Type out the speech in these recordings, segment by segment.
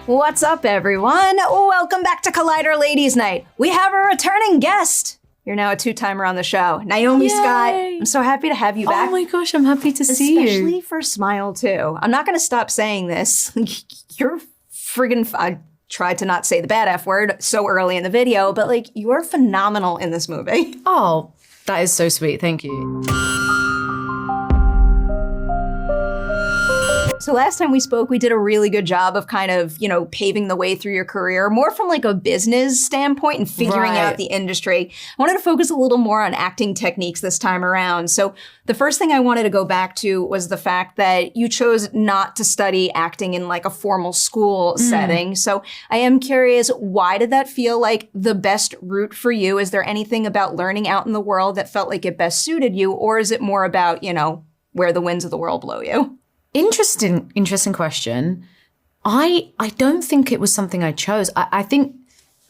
What's up, everyone? Welcome back to Collider Ladies Night. We have a returning guest. You're now a two-timer on the show. Naomi Scott. I'm so happy to have you back. Oh my gosh, I'm happy to see you. Especially for Smile, too. I'm not going to stop saying this. You're friggin' I tried to not say the bad F word so early in the video, but like, you're phenomenal in this movie. Oh, that is so sweet. Thank you. So last time we spoke, we did a really good job of kind of, paving the way through your career, more from like a business standpoint and figuring out the industry. I wanted to focus a little more on acting techniques this time around. So the first thing I wanted to go back to was the fact that you chose not to study acting in like a formal school setting. So I am curious, why did that feel like the best route for you? Is there anything about learning out in the world that felt like it best suited you? Or is it more about, where the winds of the world blow you? Interesting question. I don't think it was something I chose. I think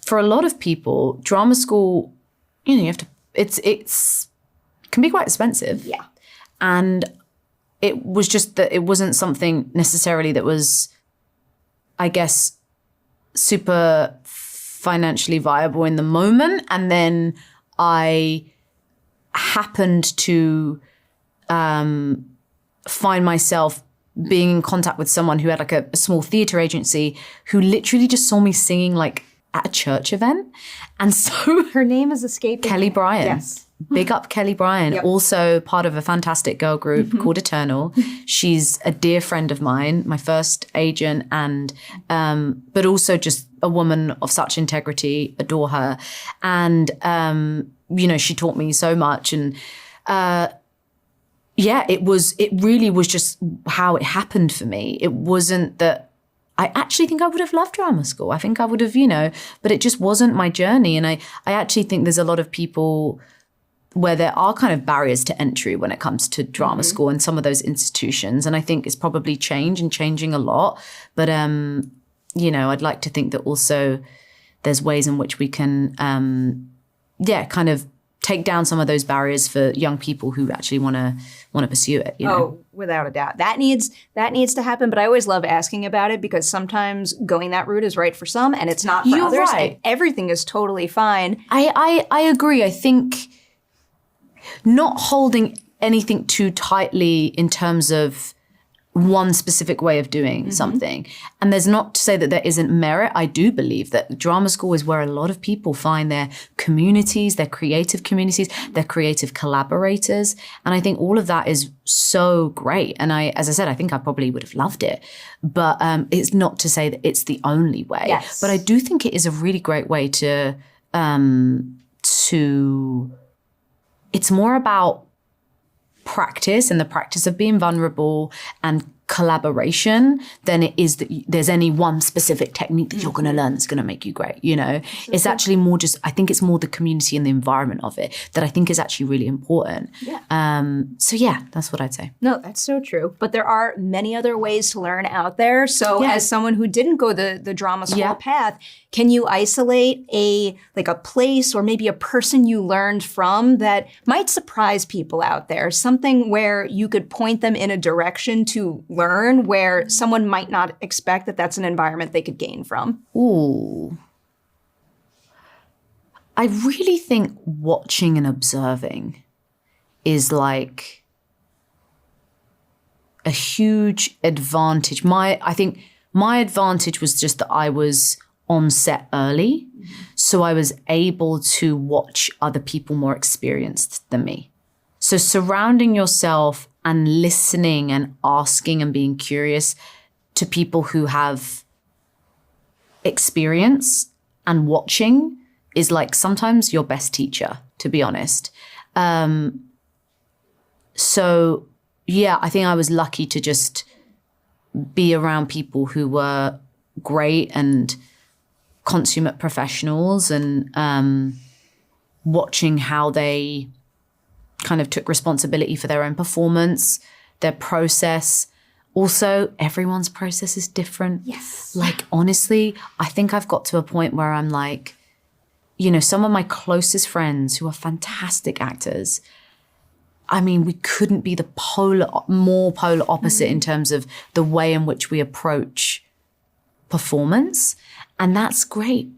for a lot of people, drama school, you have to, it's can be quite expensive. Yeah. And it was just that it wasn't something necessarily that was, I guess, super financially viable in the moment. And then I happened to find myself being in contact with someone who had like a small theater agency who literally just saw me singing like at a church event. And so her name is escaping Kelly Bryan. Yes. Big up Kelly Bryan, Yep. Also part of a fantastic girl group called Eternal. She's a dear friend of mine, my first agent, and but also just a woman of such integrity, adore her. And she taught me so much. And it really was just how it happened for me. It wasn't that I actually think I would have loved drama school. I think I would have, but it just wasn't my journey. And I actually think there's a lot of people where there are kind of barriers to entry when it comes to drama school and some of those institutions. And I think it's probably changing a lot. But, I'd like to think that also there's ways in which we can, kind of take down some of those barriers for young people who actually want to pursue it. Oh, without a doubt. That needs to happen. But I always love asking about it because sometimes going that route is right for some and it's not for others. Right. And everything is totally fine. I agree. I think not holding anything too tightly in terms of one specific way of doing something. And there's not to say that there isn't merit. I do believe that drama school is where a lot of people find their communities, their creative communities, their creative collaborators. And I think all of that is so great. And as I said, I think I probably would have loved it. But it's not to say that it's the only way. Yes. But I do think it is a really great way to it's more about practice and the practice of being vulnerable and collaboration than it is that there's any one specific technique that you're going to learn that's going to make you great. It's actually more I think it's more the community and the environment of it that I think is actually really important. Yeah. That's what I'd say. No, that's so true. But there are many other ways to learn out there. So as someone who didn't go the drama school path, can you isolate a place or maybe a person you learned from that might surprise people out there? Something where you could point them in a direction to learn where someone might not expect that that's an environment they could gain from? Ooh. I really think watching and observing is like a huge advantage. I think my advantage was just that I was on set early, so I was able to watch other people more experienced than me. So surrounding yourself and listening and asking and being curious to people who have experience and watching is like sometimes your best teacher, to be honest. I think I was lucky to just be around people who were great and consummate professionals and watching how they kind of took responsibility for their own performance, their process. Also, everyone's process is different. Yes. Like, honestly, I think I've got to a point where I'm like, some of my closest friends who are fantastic actors, I mean, we couldn't be more polar opposite in terms of the way in which we approach performance. And that's great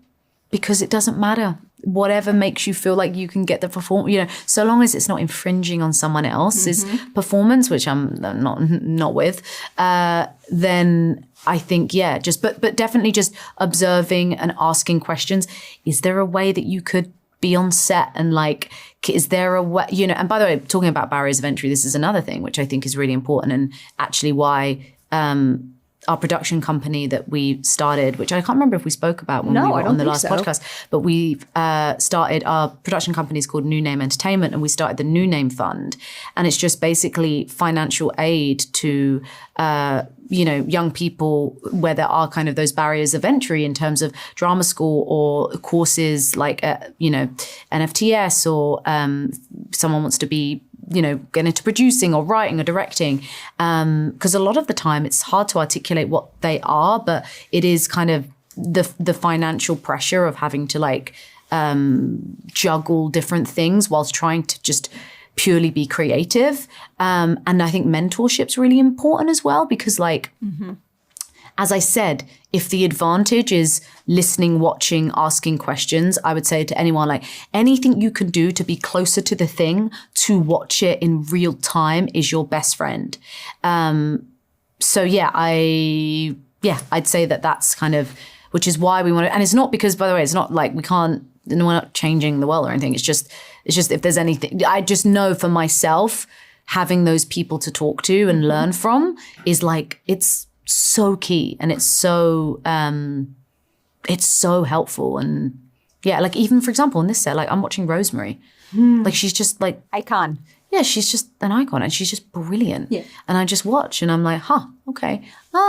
because it doesn't matter. Whatever makes you feel like you can get the performance, so long as it's not infringing on someone else's performance, which I'm not with, then I think, but definitely just observing and asking questions. Is there a way that you could be on set and like, is there a way, and by the way, talking about barriers of entry, this is another thing which I think is really important and actually why our production company that we started, which I can't remember if we spoke about when we were on the last podcast, but we started, our production company is called New Name Entertainment, and we started the New Name Fund. And it's just basically financial aid to, young people where there are kind of those barriers of entry in terms of drama school or courses like, NFTS or someone wants to be get into producing or writing or directing. Because a lot of the time it's hard to articulate what they are, but it is kind of the financial pressure of having to like juggle different things whilst trying to just purely be creative. And I think mentorship's really important as well, because like, as I said, if the advantage is listening, watching, asking questions, I would say to anyone, like anything you can do to be closer to the thing, to watch it in real time is your best friend. I'd say that's kind of, which is why we want to, and it's not because, by the way, it's not like we're not changing the world or anything. It's just if there's anything, I just know for myself, having those people to talk to and learn from is like, it's so key, and it's so helpful. And like even for example in this set, like I'm watching Rosemarie, like she's just like icon. Yeah, she's just an icon and she's just brilliant. Yeah. And I just watch and I'm like, okay.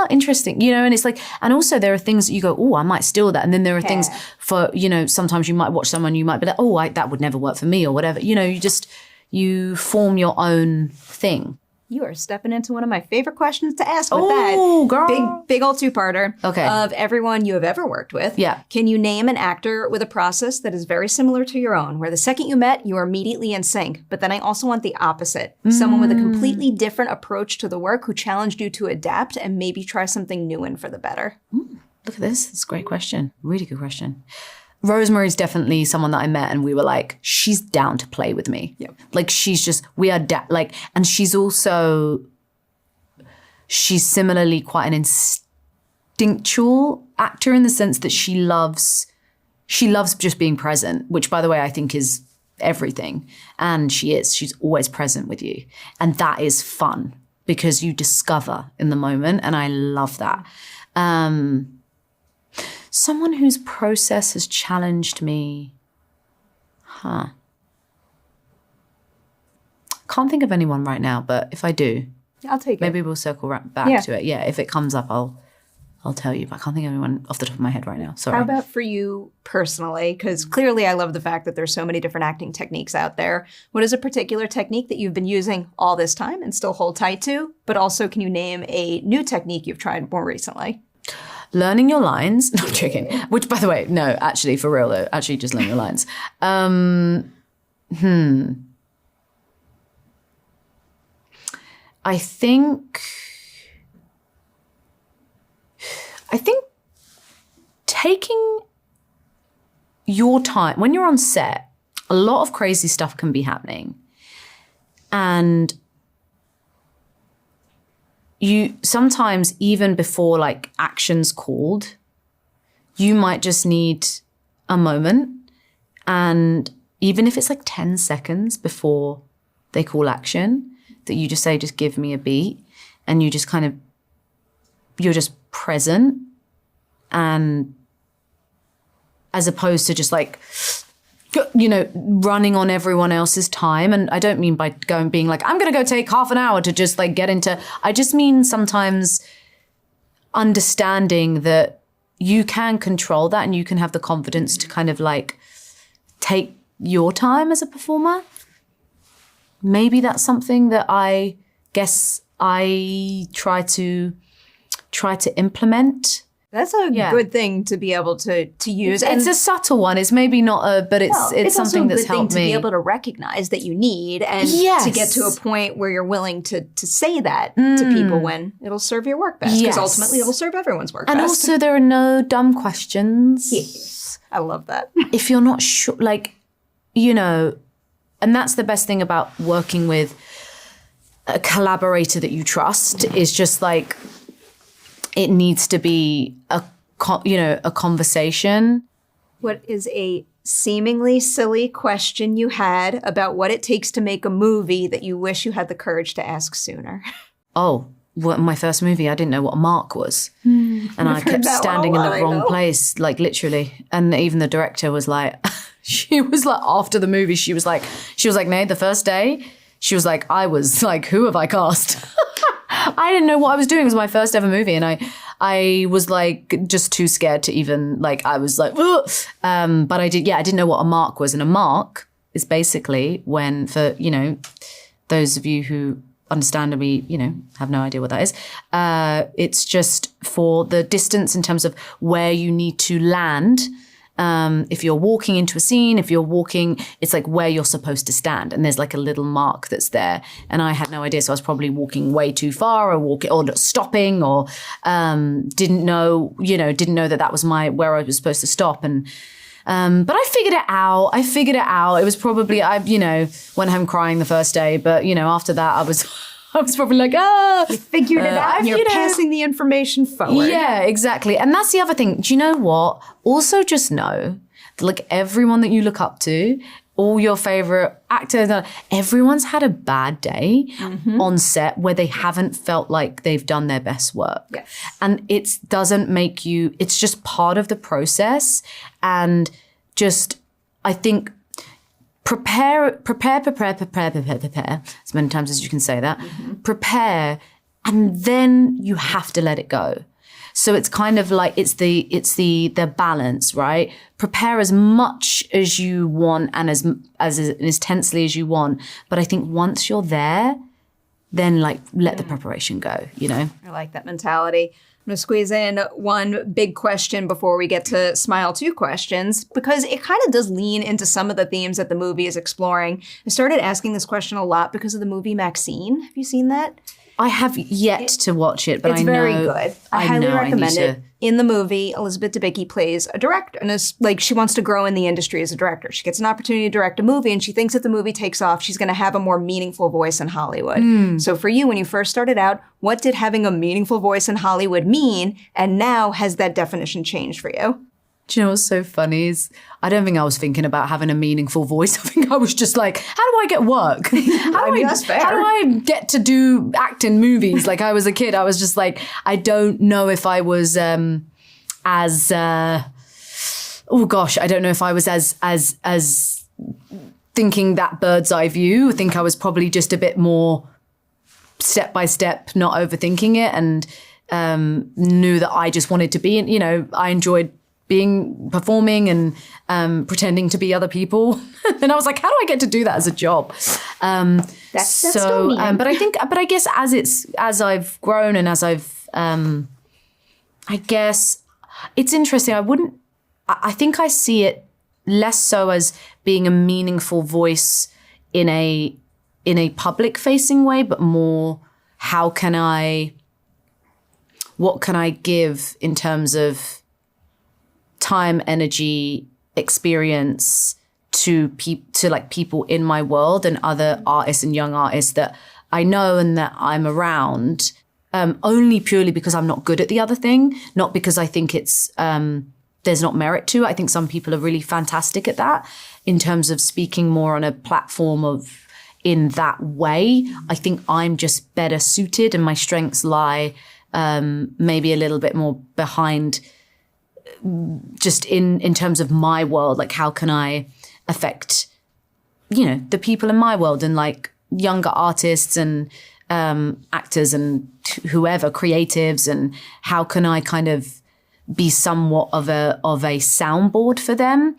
Interesting. And it's like, and also there are things that you go, oh, I might steal that. And then there are things for, sometimes you might watch someone, you might be like, that would never work for me or whatever. You form your own thing. You are stepping into one of my favorite questions to ask with that. Girl. Big old two-parter. Okay. Of everyone you have ever worked with. Yeah. Can you name an actor with a process that is very similar to your own, where the second you met, you are immediately in sync? But then I also want the opposite. Someone with a completely different approach to the work who challenged you to adapt and maybe try something new and for the better. Look at this. It's a great question. Really good question. Rosemary's definitely someone that I met and we were like, she's down to play with me. Yep. Like she's just, and she's similarly quite an instinctual actor in the sense that she loves just being present, which by the way, I think is everything. And she's always present with you. And that is fun because you discover in the moment. And I love that. Someone whose process has challenged me. Can't think of anyone right now, but if I do, I'll take it. Maybe we'll circle back to it. Yeah, if it comes up, I'll tell you. But I can't think of anyone off the top of my head right now. Sorry. How about for you personally? Because clearly I love the fact that there's so many different acting techniques out there. What is a particular technique that you've been using all this time and still hold tight to? But also, can you name a new technique you've tried more recently? Learning your lines. No, I'm joking. Which, by the way, no, actually, for real though, actually just learn your lines. I think taking your time, when you're on set, a lot of crazy stuff can be happening. And you sometimes, even before like action's called, you might just need a moment. And even if it's like 10 seconds before they call action, that you just say, just give me a beat. And you just kind of, you're just present. And as opposed to just like, running on everyone else's time. And I don't mean by being like, I'm going to go take half an hour to just like get into, I just mean sometimes understanding that you can control that and you can have the confidence to kind of like take your time as a performer. Maybe that's something that I guess I try to implement That's a good thing to be able to use. It's a subtle one. It's maybe not but it's something that's helped me. To be able to recognize that you need and to get to a point where you're willing to say that to people when it'll serve your work best. Because ultimately it'll serve everyone's work best. And also there are no dumb questions. Yes. I love that. If you're not sure, like, you know, and that's the best thing about working with a collaborator that you trust is just like, it needs to be a conversation. What is a seemingly silly question you had about what it takes to make a movie that you wish you had the courage to ask sooner? Oh, my first movie, I didn't know what a mark was. And I kept standing in the wrong place, like literally. And even the director was like, she was like, after the movie, she was like, Nay, the first day, she was like, I was like, who have I cast? I didn't know what I was doing. It was my first ever movie. And I was like, just too scared to even, like, I was like, ugh. But I didn't know what a mark was. And a mark is basically when, for, you know, those of you who understand and we, you know, have no idea what that is. It's just for the distance in terms of where you need to land. If you're walking into a scene, it's like where you're supposed to stand. And there's like a little mark that's there. And I had no idea. So I was probably walking way too far or stopping or didn't know that was where I was supposed to stop. And but I figured it out. It was probably, went home crying the first day. But, you know, after that, I was probably like, you figured it out and you're passing the information forward. Yeah, exactly. And that's the other thing. Do you know what? Also just know that like everyone that you look up to, all your favorite actors, everyone's had a bad day on set where they haven't felt like they've done their best work. Yes. And it doesn't make you, it's just part of the process. And just, I think, prepare as many times as you can say that. Prepare, and then you have to let it go. So it's kind of like it's the balance, right? Prepare as much as you want and as intensely as you want, but I think once you're there, then like let the preparation go, you know? I like that mentality. I'm going to squeeze in one big question before we get to Smile 2 questions, because it kind of does lean into some of the themes that the movie is exploring. I started asking this question a lot because of the movie Maxine. Have you seen that? I have yet to watch it, but it's very good. I highly recommend it. In the movie, Elizabeth Debicki plays a director, and it's like she wants to grow in the industry as a director. She gets an opportunity to direct a movie, and she thinks if the movie takes off, she's going to have a more meaningful voice in Hollywood. So for you, when you first started out, what did having a meaningful voice in Hollywood mean? And now has that definition changed for you? Do you know what's so funny is I don't think I was thinking about having a meaningful voice. I think I was just like, how do I get work? How do I get to do act in movies? Like I was a kid, I was just like, I don't know if I was I don't know if I was as thinking that bird's eye view. I think I was probably just a bit more step by step, not overthinking it, and knew that I just wanted to be, you know, I enjoyed performing and pretending to be other people. And I was like, how do I get to do that as a job? That's so but I guess as I've grown and as I've, I guess it's interesting. I think I see it less so as being a meaningful voice in a public facing way, but more what can I give in terms of time, energy, experience to like people in my world and other artists and young artists that I know and that I'm around, only purely because I'm not good at the other thing, not because I think it's there's not merit to it. I think some people are really fantastic at that in terms of speaking more on a platform of in that way. I think I'm just better suited, and my strengths lie maybe a little bit more behind just in terms of my world, like how can I affect, you know, the people in my world and like younger artists and actors and whoever, creatives, and how can I kind of be somewhat of a soundboard for them,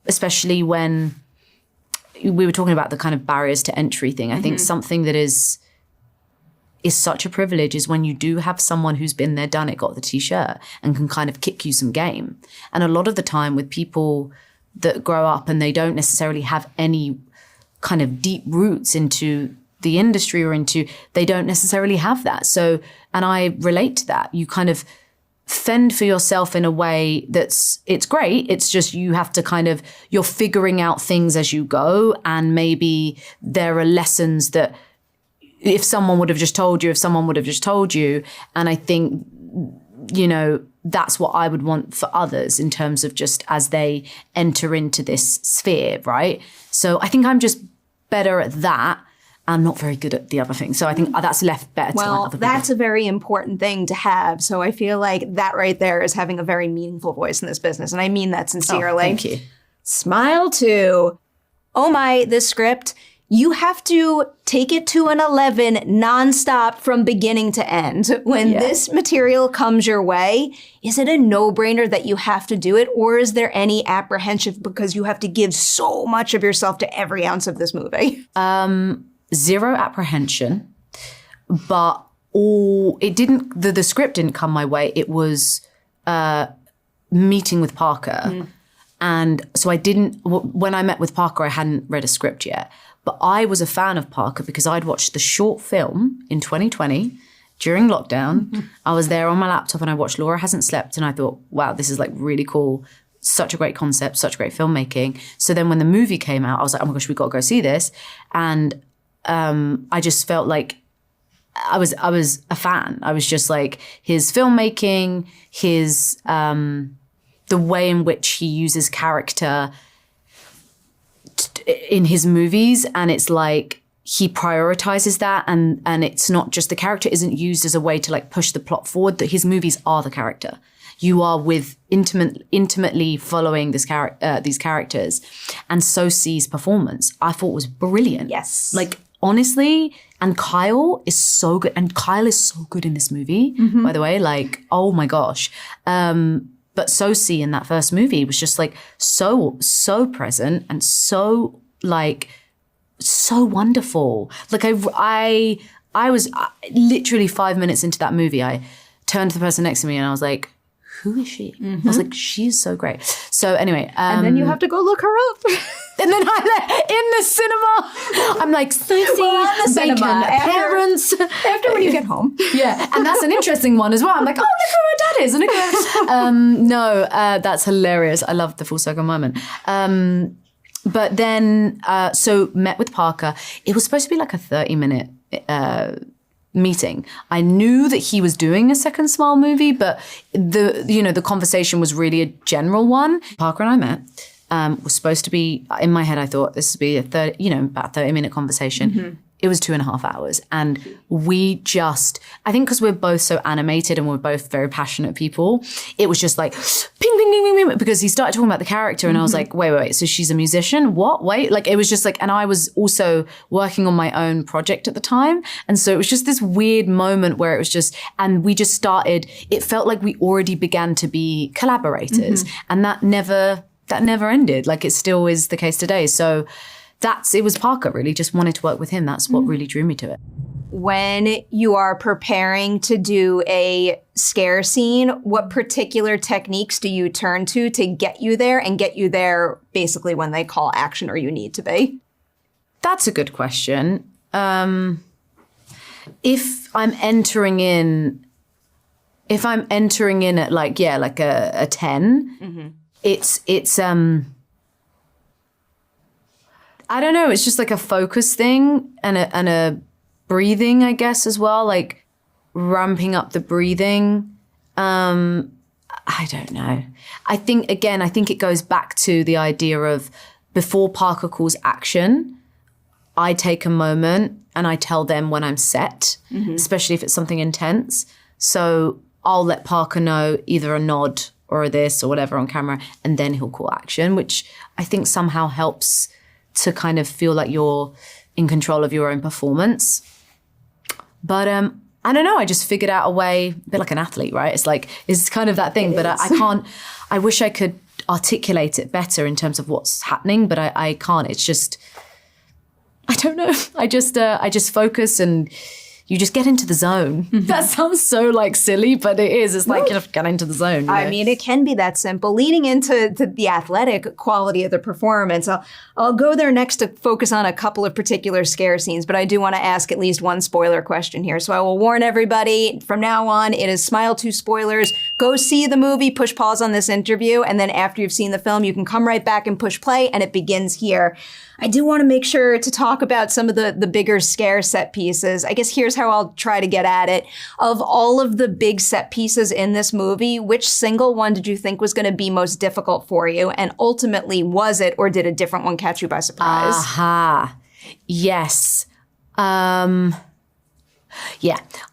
especially when we were talking about the kind of barriers to entry thing. I think something that is is such a privilege is when you do have someone who's been there, done it, got the t-shirt and can kind of kick you some game. And a lot of the time with people that grow up and they don't necessarily have any kind of deep roots into the industry or they don't necessarily have that. So, and I relate to that. You kind of fend for yourself in a way it's great. It's just you have to you're figuring out things as you go. And maybe there are lessons that if someone would have just told you. And I think, that's what I would want for others in terms of just as they enter into this sphere, right? So I think I'm just better at that. I'm not very good at the other thing. So I think that's left better to other people. That's a very important thing to have. So I feel like that right there is having a very meaningful voice in this business. And I mean that sincerely. Oh, thank you. Smile too. Oh my, this script, you have to take it to an 11 nonstop from beginning to end. When this material comes your way, is it a no-brainer that you have to do it? Or is there any apprehension because you have to give so much of yourself to every ounce of this movie? Zero apprehension, but the script didn't come my way. It was meeting with Parker. And so when I met with Parker, I hadn't read a script yet, but I was a fan of Parker because I'd watched the short film in 2020 during lockdown. I was there on my laptop and I watched Laura Hasn't Slept and I thought, wow, this is like really cool. Such a great concept, such great filmmaking. So then when the movie came out, I was like, oh my gosh, we got to go see this. And I just felt like I was a fan. I was just like his filmmaking, his the way in which he uses character in his movies, and it's like he prioritizes that, and it's not just the character isn't used as a way to like push the plot forward. That his movies are the character. You are intimately following these characters, and Sosie's performance I thought was brilliant. Yes, like. Honestly, and Kyle is so good. And Kyle is so good in this movie, by the way. Like, oh my gosh. But Sosie in that first movie was just like so present and so like, so wonderful. Like I was literally 5 minutes into that movie. I turned to the person next to me and I was like, who is she? I was like, she's so great. So anyway. And then you have to go look her up. And then in the cinema, I'm like, Sosie, Bacon, parents. After when you get home. Yeah, and that's an interesting one as well. I'm like, oh, look who her dad is. And that's hilarious. I love the full circle moment. But then, so met with Parker. It was supposed to be like a 30-minute meeting. I knew that he was doing a Second Smile movie, but the conversation was really a general one. Parker and I met. Was supposed to be, in my head, I thought this would be about a 30-minute conversation. It was 2.5 hours. And we just, I think because we're both so animated and we're both very passionate people, it was just like, ping, ping, ping, ping, ping, because he started talking about the character and I was like, wait, so she's a musician? What? Wait. Like, it was just like, and I was also working on my own project at the time. And so it was just this weird moment where it was just, and we just started, it felt like we already began to be collaborators. And that never ended. Like, it still is the case today. So it was Parker, really, just wanted to work with him. That's what really drew me to it. When you are preparing to do a scare scene, what particular techniques do you turn to get you there and get you there basically when they call action or you need to be? That's a good question. If I'm entering in at like a 10, it's I don't know. It's just like a focus thing and a breathing, I guess, as well. Like ramping up the breathing. I don't know. I think it goes back to the idea of before Parker calls action, I take a moment and I tell them when I'm set, especially if it's something intense. So I'll let Parker know either a nod or a this or whatever on camera, and then he'll call action, which I think somehow helps to kind of feel like you're in control of your own performance. But I don't know, I just figured out a way, a bit like an athlete, right? It's kind of that thing, but I wish I could articulate it better in terms of what's happening, but I can't. It's just, I don't know. I just focus and, you just get into the zone. That sounds so like silly, but it is. It's like you just get into the zone. You know? I mean, it can be that simple. Leading into the athletic quality of the performance, I'll go there next to focus on a couple of particular scare scenes, but I do want to ask at least one spoiler question here. So I will warn everybody, from now on, it is Smile 2 spoilers. Go see the movie, push pause on this interview, and then after you've seen the film, you can come right back and push play, and it begins here. I do want to make sure to talk about some of the bigger scare set pieces. I guess here's how I'll try to get at it. Of all of the big set pieces in this movie, which single one did you think was going to be most difficult for you? And ultimately, was it, or did a different one catch you by surprise? Aha. Yes. Yeah.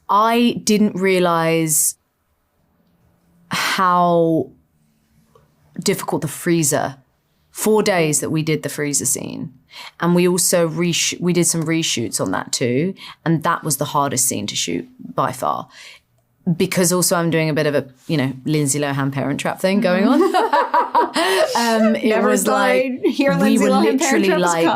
I didn't realize how difficult the freezer 4 days that we did the freezer scene. And we also we did some reshoots on that too. And that was the hardest scene to shoot by far. Because also I'm doing a bit of a, Lindsay Lohan Parent Trap thing going on. It was like, we were literally like,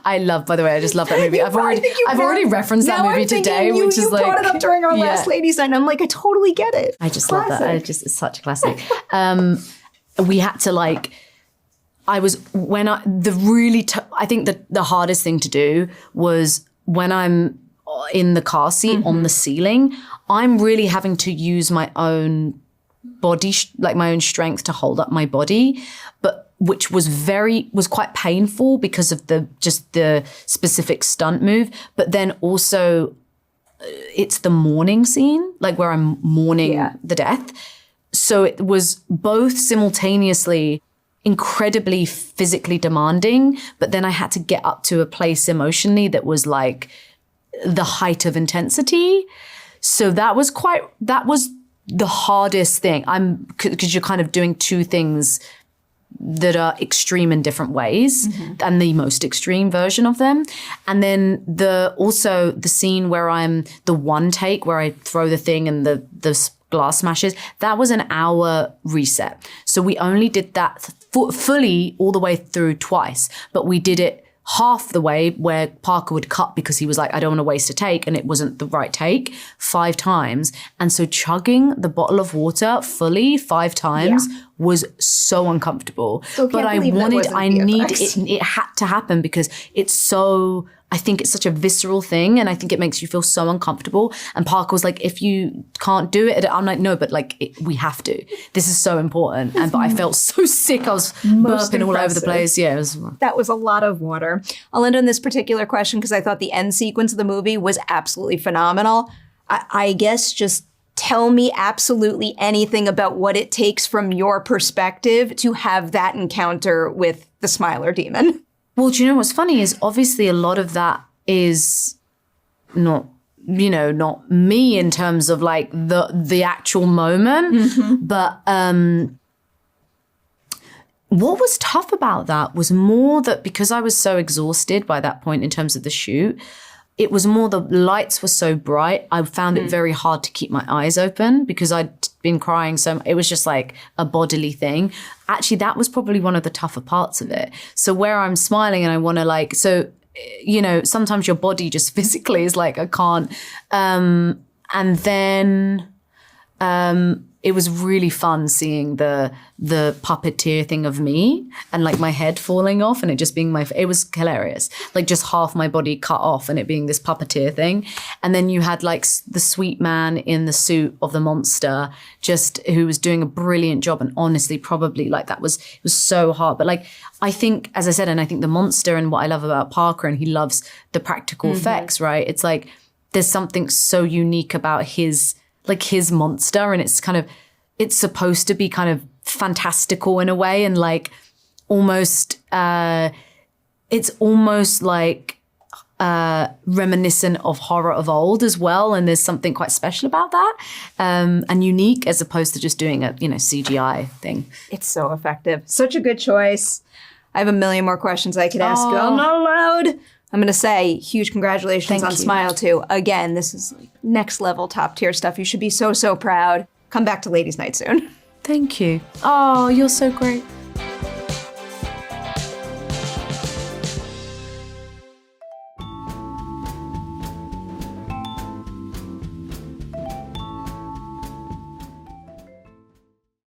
I love, by the way, I just love that movie. I've already referenced that movie today, which is like. You brought it up during our last Ladies' Night, and I'm like, I totally get it. I just love that. It's such a classic. We had to like, I think that the hardest thing to do was when I'm in the car seat on the ceiling, I'm really having to use my own body, like my own strength to hold up my body, but which was quite painful because of the specific stunt move. But then also it's the mourning scene, like where I'm mourning the death. So it was both simultaneously incredibly physically demanding, but then I had to get up to a place emotionally that was like the height of intensity. So that was the hardest thing. Because you're kind of doing two things that are extreme in different ways, and the most extreme version of them. And then also the scene where I'm the one take where I throw the thing and the glass smashes, that was an hour reset. So we only did that fully all the way through twice, but we did it half the way where Parker would cut because he was like, I don't want to waste a take, and it wasn't the right take 5 times. And so chugging the bottle of water fully 5 times was so uncomfortable. But it had to happen because I think it's such a visceral thing, and I think it makes you feel so uncomfortable. And Parker was like, if you can't do it, I'm like, no, but like we have to. This is so important. But I felt so sick. I was burping all over the place. Yeah, that was a lot of water. I'll end on this particular question because I thought the end sequence of the movie was absolutely phenomenal. I guess just tell me absolutely anything about what it takes from your perspective to have that encounter with the Smiler demon. Well, do you know what's funny is obviously a lot of that is not me in terms of like the actual moment. But what was tough about that was more that because I was so exhausted by that point in terms of the shoot, it was more the lights were so bright. I found it very hard to keep my eyes open because I'd been crying so it was just like a bodily thing. Actually, that was probably one of the tougher parts of it. So where I'm smiling and I want to sometimes your body just physically is like, I can't. And then it was really fun seeing the puppeteer thing of me and like my head falling off and it just being it was hilarious. Like just half my body cut off and it being this puppeteer thing. And then you had like the sweet man in the suit of the monster who was doing a brilliant job. And honestly, probably like it was so hard. But like, I think, as I said, and I think the monster and what I love about Parker, and he loves the practical effects, right? It's like, there's something so unique about his monster, and it's supposed to be kind of fantastical in a way, and like almost it's almost like reminiscent of horror of old as well, and there's something quite special about that, and unique as opposed to just doing a CGI thing. It's so effective. Such a good choice. I have a million more questions I could ask you. I'm not allowed. I'm going to say huge congratulations on Smile 2. Again, this is like next level, top tier stuff. You should be so, so proud. Come back to Ladies' Night soon. Thank you. Oh, you're so great.